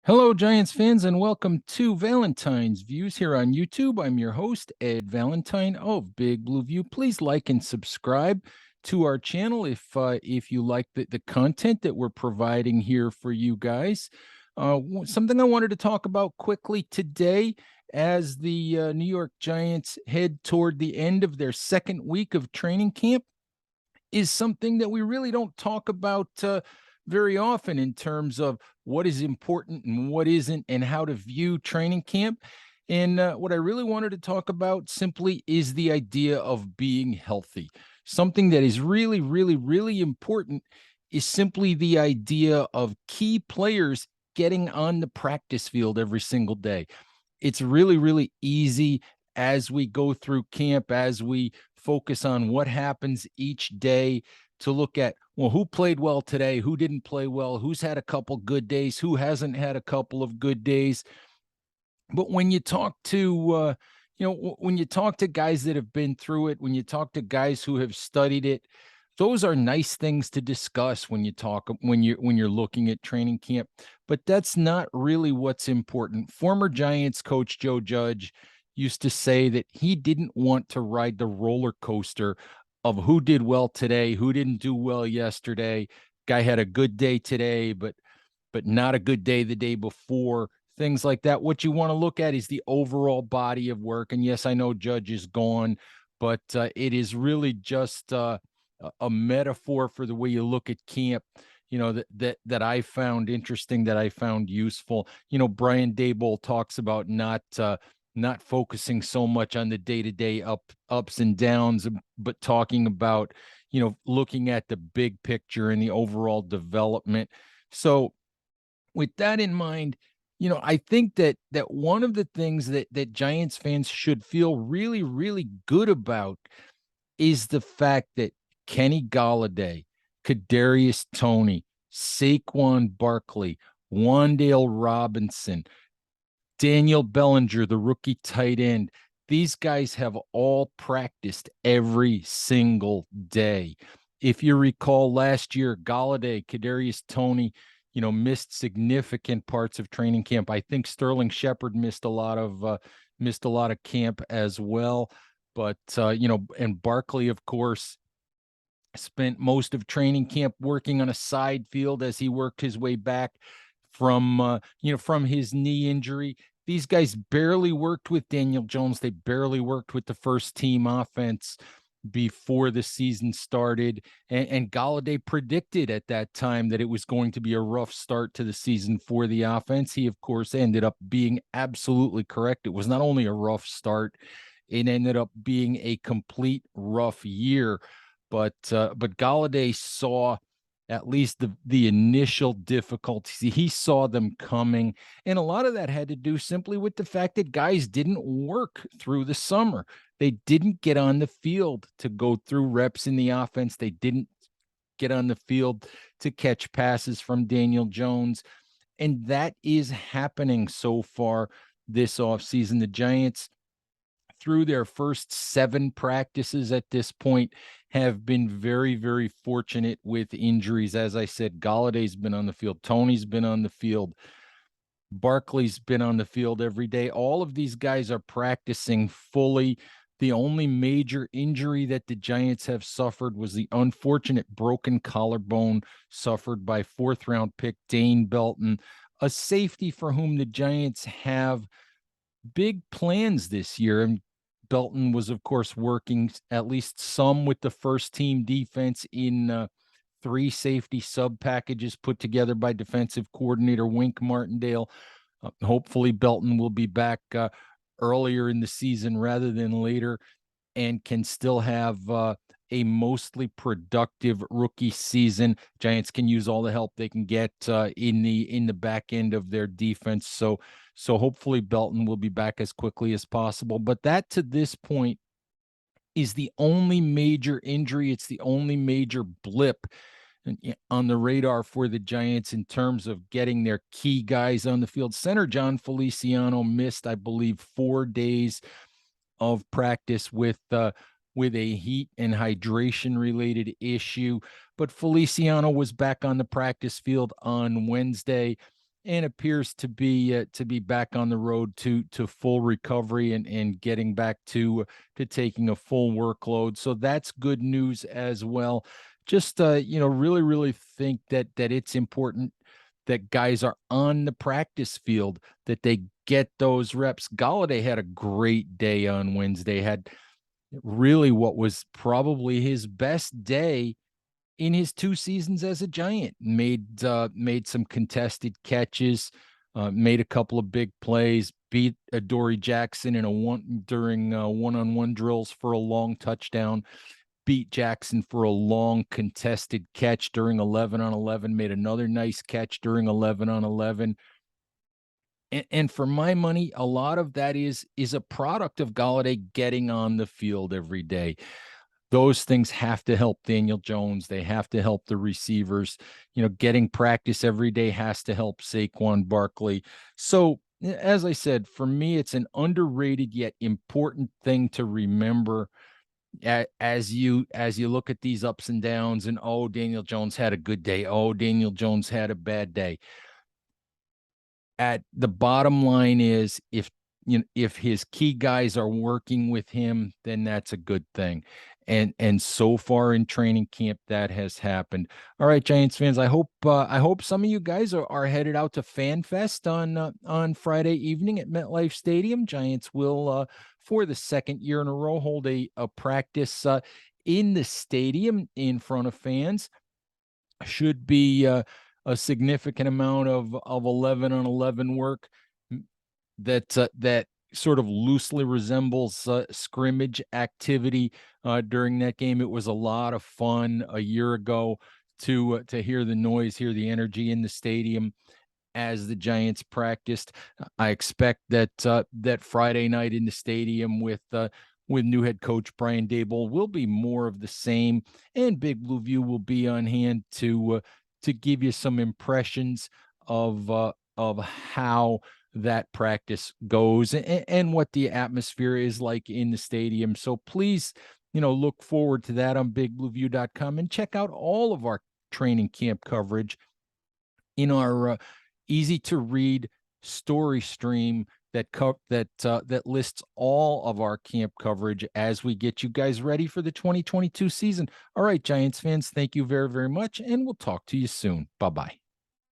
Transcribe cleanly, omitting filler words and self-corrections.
Hello, Giants fans, and welcome to Valentine's Views here on YouTube. I'm your host, Ed Valentine of Big Blue View. Please like and subscribe to our channel if you like the content that we're providing here for you guys. Something I wanted to talk about quickly today as the New York Giants head toward the end of their second week of training camp is something that we really don't talk about very often in terms of what is important and what isn't, and how to view training camp. And what I really wanted to talk about simply is the idea of being healthy. Something that is really, really, really important is simply the idea of key players getting on the practice field every single day. It's really, really easy as we go through camp, as we focus on what happens each day, to look at, well, who played well today, who didn't play well, who's had a couple good days, who hasn't had a couple of good days. But when you talk to when you talk to guys that have been through it, when you talk to guys who have studied it, those are nice things to discuss when you're looking at training camp. But that's not really what's important. Former Giants coach Joe Judge used to say that he didn't want to ride the roller coaster of who did well today, who didn't do well yesterday. Guy had a good day today, but not a good day the day before, things like that. What you want to look at is the overall body of work. And yes, I know Judge is gone, but it is really just a metaphor for the way you look at camp. That I found interesting, that I found useful. Brian Daboll talks about not focusing so much on the day-to-day ups and downs, but talking about looking at the big picture and the overall development. So with that in mind, I think that one of the things that Giants fans should feel really, really good about is the fact that Kenny Golladay, Kadarius Toney, Saquon Barkley, Wan'Dale Robinson, Daniel Bellinger, the rookie tight end, these guys have all practiced every single day. If you recall last year, Golladay, Kadarius Toney, missed significant parts of training camp. I think Sterling Shepard missed a lot of camp as well. But and Barkley, of course, spent most of training camp working on a side field as he worked his way back from his knee injury. These guys barely worked with Daniel Jones. They barely worked with the first team offense before the season started. And Golladay predicted at that time that it was going to be a rough start to the season for the offense. He, of course, ended up being absolutely correct. It was not only a rough start, it ended up being a complete rough year. But Golladay saw at least the initial difficulties. He saw them coming, and a lot of that had to do simply with the fact that guys didn't work through the summer. They didn't get on the field to go through reps in the offense. They didn't get on the field to catch passes from Daniel Jones, and that is happening so far this offseason. The Giants, through their first 7 practices at this point, have been very, very fortunate with injuries. As I said, Galladay's been on the field. Toney's been on the field. Barkley's been on the field every day. All of these guys are practicing fully. The only major injury that the Giants have suffered was the unfortunate broken collarbone suffered by 4th-round pick Dane Belton, a safety for whom the Giants have big plans this year. And Belton was, of course, working at least some with the first team defense in 3 safety sub packages put together by defensive coordinator Wink Martindale. Hopefully Belton will be back earlier in the season rather than later, and can still have a mostly productive rookie season. Giants can use all the help they can get in the back end of their defense. So hopefully Belton will be back as quickly as possible. But that, to this point, is the only major injury. It's the only major blip on the radar for the Giants in terms of getting their key guys on the field. Center John Feliciano missed, I believe, 4 days of practice with a heat and hydration related issue. But Feliciano was back on the practice field on Wednesday. and appears to be back on the road to full recovery and getting back to taking a full workload. So that's good news as well. Just really think that it's important that guys are on the practice field, that they get those reps. Golladay had a great day on Wednesday, had really what was probably his best day in his 2 seasons as a Giant. Made some contested catches, made a couple of big plays, beat Adoree Jackson in a one-on-one drills for a long touchdown, beat Jackson for a long contested catch during 11 on 11, made another nice catch during 11 on 11. And for my money, a lot of that is a product of Golladay getting on the field every day. Those things have to help Daniel Jones. They have to help the receivers. Getting practice every day has to help Saquon Barkley. So, as I said, for me, it's an underrated yet important thing to remember as you look at these ups and downs. And Daniel Jones had a good day. Daniel Jones had a bad day. At the bottom line is, if his key guys are working with him, then that's a good thing. And so far in training camp, that has happened. All right, Giants fans, I hope some of you guys are headed out to Fan Fest on Friday evening at MetLife Stadium. Giants will for the second year in a row hold a practice in the stadium in front of fans. Should be a significant amount of 11 on 11 work that sort of loosely resembles scrimmage activity during that game. It was a lot of fun a year ago to hear the noise, hear the energy in the stadium as the Giants practiced. I expect that Friday night in the stadium with new head coach Brian Daboll will be more of the same, and Big Blue View will be on hand to give you some impressions of how that practice goes and what the atmosphere is like in the stadium. So please, look forward to that on bigblueview.com, and check out all of our training camp coverage in our easy to read story stream that lists all of our camp coverage as we get you guys ready for the 2022 season. All right, Giants fans, thank you very, very much, and we'll talk to you soon. Bye-bye.